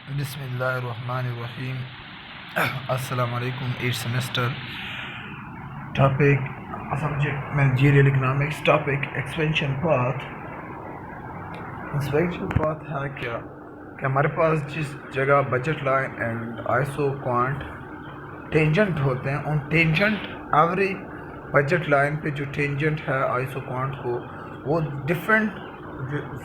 बिस्मिल्लाहिर्रहमानिर्रहीम। अस्सलाम वालेकुम। 8th semester topic subject managerial economics topic expansion path. Expansion path है क्या कि हमारे पास जिस जगह budget line and iso quant tangent होते हैं, उन टेंजेंट एवरी बजट लाइन पे जो टेंजेंट है आइसो क्वांट को, वो डिफरेंट।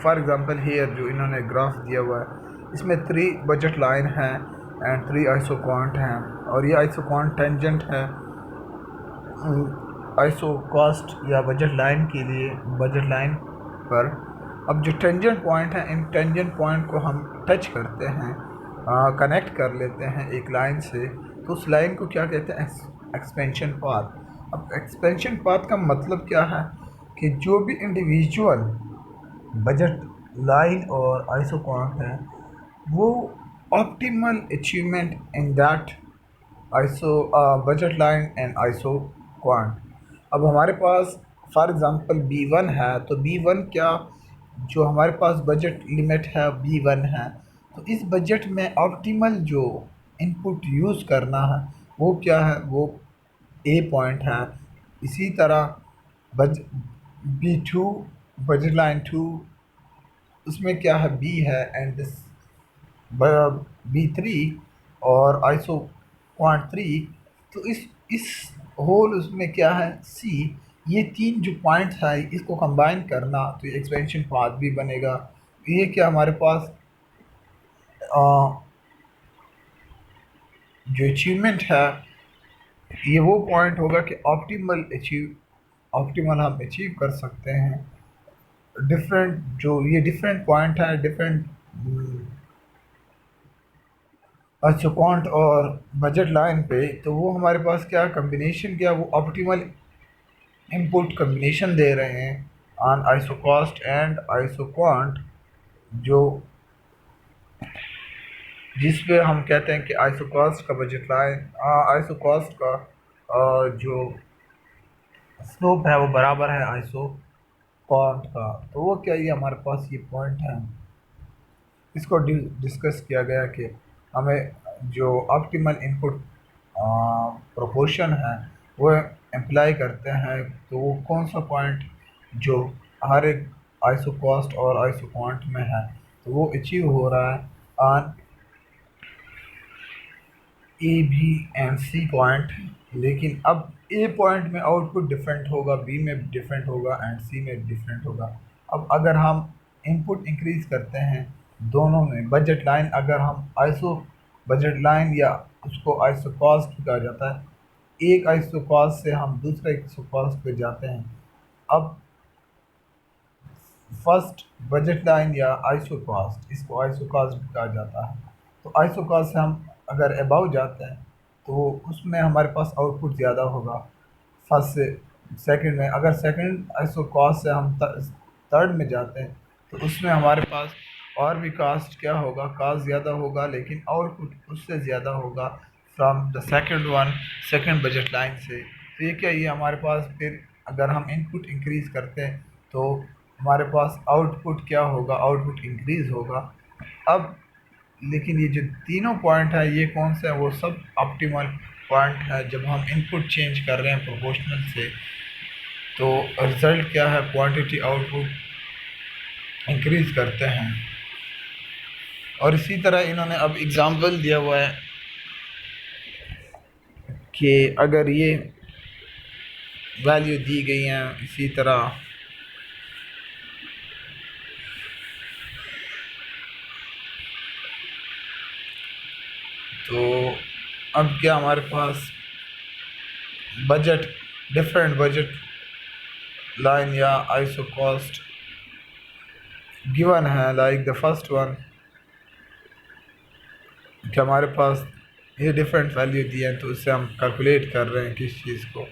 फॉर एग्जांपल हियर जो इन्होंने ग्राफ दिया हुआ है, इसमें 3 बजट लाइन हैं एंड 3 आइसो क्वांट हैं, और ये आइसो क्वांट टेंजेंट है आइसो कॉस्ट या बजट लाइन के लिए, बजट लाइन पर। अब जो टेंजेंट पॉइंट हैं, इन टेंजेंट पॉइंट को हम टच करते हैं, कनेक्ट कर लेते हैं एक लाइन से, तो उस लाइन को क्या कहते हैं? Expansion path. अब एक्सपेंशन पाथ का मतलब क्या है कि जो भी इंडिविजुअल बजट लाइन और आइसो क्वांट है, वो optimal achievement in that iso budget line and iso quant. अब हमारे पास फॉर एग्ज़ाम्पल B1 है, तो B1 क्या, जो हमारे पास बजट लिमिट है B1 है, तो इस बजट में ऑप्टिमल जो इनपुट यूज़ करना है वो क्या है? वो A पॉइंट है। इसी तरह B2 बजट लाइन 2, उसमें क्या है? B है एंड दिस B3 और आइसो क्वांट 3। तो इस होल उसमें क्या है? C। ये 3 जो पॉइंट है, इसको कंबाइन करना तो ये एक्सपेंशन पाथ भी बनेगा। ये क्या हमारे पास जो अचीवमेंट है, ये वो पॉइंट होगा कि ऑप्टिमल हम अचीव कर सकते हैं। डिफरेंट जो ये डिफरेंट पॉइंट है, डिफरेंट अच्छा क्वांट और बजट लाइन पे, तो वो हमारे पास क्या कम्बिनेशन, क्या वो ऑप्टिमल इनपुट कम्बिनेशन दे रहे हैं on iso cost and iso quant, जो जिस पे हम कहते हैं कि आइसो कॉस्ट का बजट लाइन, आइसो कॉस्ट का जो स्लोप है वो बराबर है आइसो क्वांट का। तो वो क्या, ये हमारे पास ये पॉइंट है, इसको डिस्कस किया गया कि हमें जो ऑप्टिमल इनपुट प्रोपोर्शन है वो अप्लाई करते हैं, तो वो कौन सा पॉइंट जो हर एक आइसो कॉस्ट और आइसो क्वांट में है, तो वो अचीव हो रहा है on A B and C point. लेकिन अब ए पॉइंट में आउटपुट डिफरेंट होगा, बी में डिफरेंट होगा एंड सी में डिफरेंट होगा। अब अगर हम इनपुट इंक्रीज करते हैं दोनों में, बजट लाइन अगर हम आइसो बजट लाइन या उसको आइसो कॉस्ट कहा जाता है, एक आइसो कॉस्ट से हम दूसरे आइसो कॉस्ट पे जाते हैं। अब फर्स्ट बजट लाइन या आइसो कॉस्ट, इसको आइसो कॉस्ट भी कहा जाता है, तो आइसो कॉस्ट से हम अगर अबाव जाते हैं तो उसमें हमारे पास आउटपुट ज़्यादा होगा फर्स्ट से सेकंड में। अगर सेकंड आइसो कॉस्ट से हम थर्ड में जाते हैं तो उसमें हमारे पास और भी कास्ट क्या होगा, कास्ट ज़्यादा होगा, लेकिन आउटपुट उससे ज़्यादा होगा from the second one, second budget line से। तो ये क्या, ये हमारे पास फिर अगर हम इनपुट इंक्रीज़ करते हैं तो हमारे पास आउटपुट क्या होगा? आउटपुट इंक्रीज़ होगा। अब लेकिन ये जो तीनों पॉइंट है, ये कौन से हैं? वो सब ऑप्टिमल पॉइंट है जब हम इनपुट चेंज कर रहे हैं प्रोपोर्शनल से, तो रिज़ल्ट क्या है? क्वांटिटी आउटपुट इंक्रीज़ करते हैं। और इसी तरह इन्होंने अब एग्ज़ाम्पल दिया हुआ है कि अगर ये वैल्यू दी गई हैं, इसी तरह तो अब क्या हमारे पास बजट, डिफरेंट बजट लाइन या आइसो कॉस्ट गिवन है, लाइक द फर्स्ट वन कि हमारे पास ये डिफरेंट वैल्यू दी है, तो उससे हम कैलकुलेट कर रहे हैं किस चीज़ को,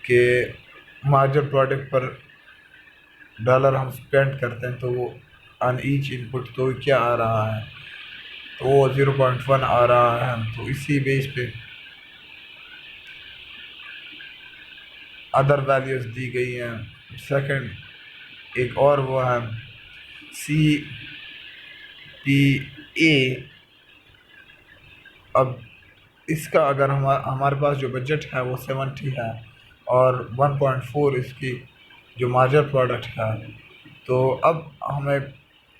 कि मार्जिन प्रोडक्ट पर डॉलर हम स्पेंड करते हैं तो वो ऑन ईच इनपुट तो क्या आ रहा है, तो वो 0.1 आ रहा है। तो इसी बेस पे अदर वैल्यूज़ दी गई हैं। सेकंड एक और वो है CP ए। अब इसका अगर हमारे पास जो बजट है वो 70 है और 1.4 इसकी जो मार्जिनल प्रोडक्ट है, तो अब हमें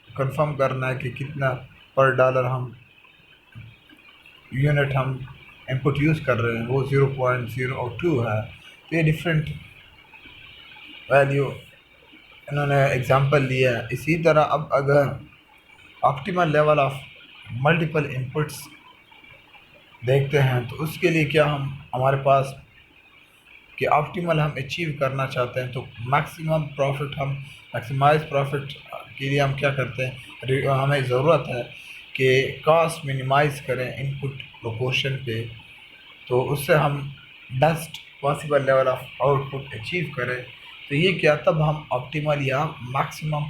कंफर्म करना है कि कितना पर डॉलर हम यूनिट हम इनपुट यूज़ कर रहे हैं, वो 0.02 है। तो ये डिफरेंट वैल्यू इन्होंने एग्जांपल लिया है। इसी तरह अब अगर optimal level of multiple inputs देखते हैं तो उसके लिए क्या हमारे पास कि ऑप्टिमल हम अचीव करना चाहते हैं तो मैक्सिमम प्रॉफिट हम मैक्सिमाइज प्रॉफिट के लिए हम क्या करते हैं, हमें ज़रूरत है कि कॉस्ट मिनिमाइज़ करें इनपुट प्रोपोर्शन पे, तो उससे हम best possible level of output achieve करें। तो ये क्या, तब हम ऑप्टिमल या मैक्सिमम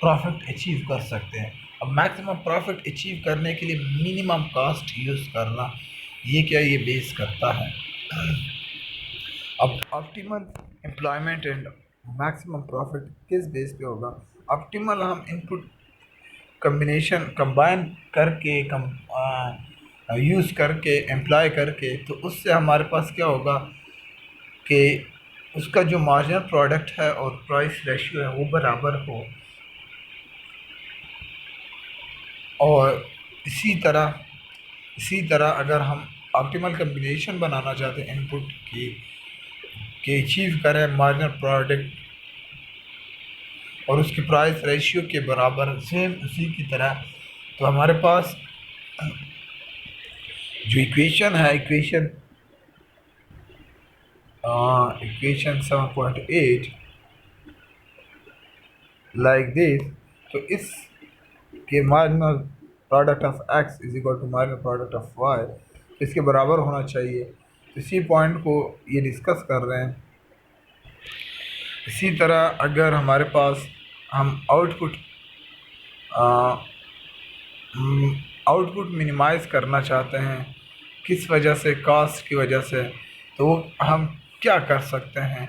प्रॉफिट अचीव कर सकते हैं। अब मैक्सिमम प्रॉफिट अचीव करने के लिए मिनिमम कॉस्ट यूज़ करना, ये क्या, ये बेस करता है। अब optimal employment and maximum profit किस बेस पे होगा। ऑप्टिमल हम इनपुट कम्बिनेशन कंबाइन करके यूज़ करके एम्प्लॉय करके, तो उससे हमारे पास क्या होगा कि उसका जो मार्जिनल प्रोडक्ट है और प्राइस रेशियो है वो बराबर हो। और इसी तरह अगर हम ऑप्टिमल कम्बिनेशन बनाना चाहते हैं इनपुट की कि अचीव करें मार्जिनल प्रोडक्ट और उसके प्राइस रेशियो के बराबर सेम उसी की तरह, तो हमारे पास जो इक्वेशन है, इक्वेशन 7.8 लाइक दिस, तो इस कि marginal product of X is equal to marginal product of Y, इसके बराबर होना चाहिए। तो इसी पॉइंट को ये डिस्कस कर रहे हैं। इसी तरह अगर हमारे पास हम आउटपुट मिनिमाइज़ करना चाहते हैं किस वजह से, कॉस्ट की वजह से, तो हम क्या कर सकते हैं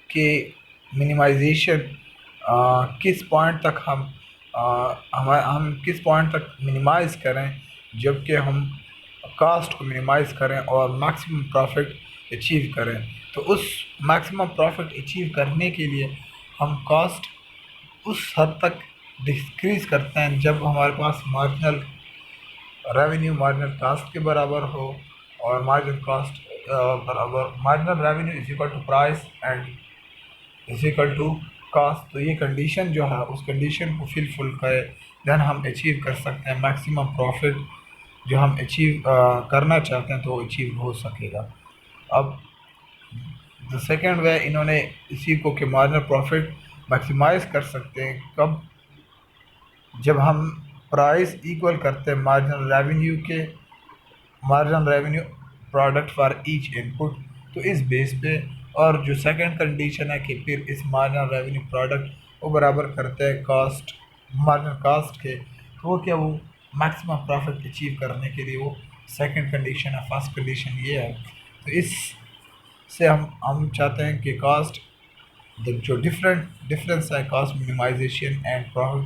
कि मिनिमाइजेशन किस पॉइंट तक हम किस पॉइंट तक मिनिमाइज़ करें जबकि हम कॉस्ट को मिनिमाइज़ करें और मैक्सिमम प्रॉफिट अचीव करें। तो उस मैक्सिमम प्रॉफिट अचीव करने के लिए हम कॉस्ट उस हद तक डिक्रीज़ करते हैं जब हमारे पास मार्जिनल रेवेन्यू मार्जिनल कॉस्ट के बराबर हो, और मार्जिनल कॉस्ट बराबर marginal revenue is equal to price and is equal to cost. तो ये कंडीशन जो है उस कंडीशन को फुल करे, देन हम अचीव कर सकते हैं मैक्सिमम प्रॉफिट जो हम अचीव करना चाहते हैं, तो वो अचीव हो सकेगा। अब द सेकेंड वे इन्होंने इसी को कि मार्जिनल प्रॉफिट मैक्सिमाइज़ कर सकते हैं कब, जब हम प्राइस इक्वल करते हैं marginal revenue product for each input, तो इस बेस पे। और जो सेकंड कंडीशन है कि फिर इस मार्जिनल रेवेन्यू प्रोडक्ट वो बराबर करते हैं कॉस्ट मार्जिनल कॉस्ट के, तो वो क्या, वो मैक्सिमम प्रॉफिट अचीव करने के लिए वो सेकंड कंडीशन है। फर्स्ट कंडीशन ये है। तो इस से हम चाहते हैं कि कॉस्ट जो डिफरेंस है cost minimisation and profit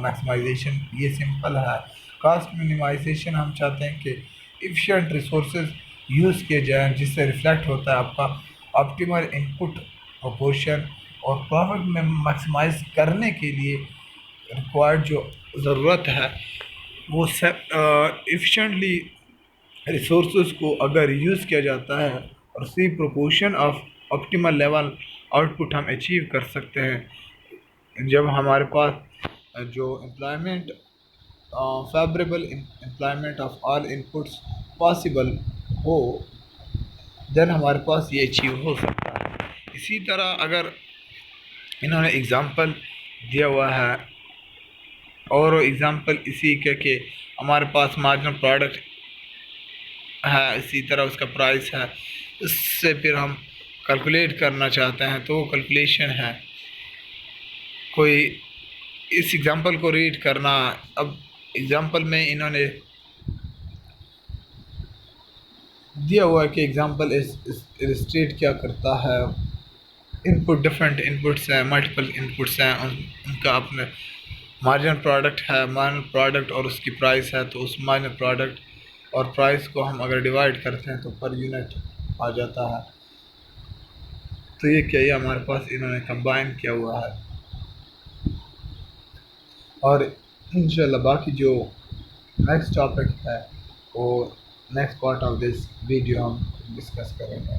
maximisation, ये सिंपल है। कॉस्ट मिनिमाइजेशन हम चाहते हैं कि एफिशिएंट रिसोर्सेज यूज़ किए जाएँ जिससे रिफ्लेक्ट होता है आपका ऑप्टिमल इनपुट प्रोपोर्शन, और प्रॉफिट में मैक्सिमाइज करने के लिए रिक्वायर्ड जो ज़रूरत है वो एफिशिएंटली रिसोर्सेज को अगर यूज़ किया जाता है और उसी proportion of optimal level output हम अचीव कर सकते हैं जब हमारे पास जो employment favourable employment of all inputs possible हो, देन हमारे पास ये अचीव हो सकता है। इसी तरह अगर इन्होंने एग्ज़ाम्पल दिया हुआ है और एग्ज़ाम्पल इसी के हमारे पास मार्जिनल प्रोडक्ट है, इसी तरह उसका प्राइस है, इससे फिर हम कैलकुलेट करना चाहते हैं तो वो कैलकुलेशन है। कोई इस एग्ज़ाम्पल को रीड करना। अब एग्ज़ाम्पल में इन्होंने दिया हुआ है कि एग्ज़ाम्पल इलस्ट्रेट क्या करता है। डिफरेंट इनपुट्स हैं, मल्टीपल इनपुट्स हैं, उनका अपने मार्जिनल प्रोडक्ट है, मार्जिनल प्रोडक्ट और उसकी प्राइस है, तो उस मार्जिनल प्रोडक्ट और प्राइस को हम अगर डिवाइड करते हैं तो पर यूनिट आ जाता है। तो ये क्या, ये हमारे पास इन्होंने कंबाइन किया हुआ है। और इंशाल्लाह बाकी जो नेक्स्ट टॉपिक है वो next part of this video हम डिस्कस करेंगे।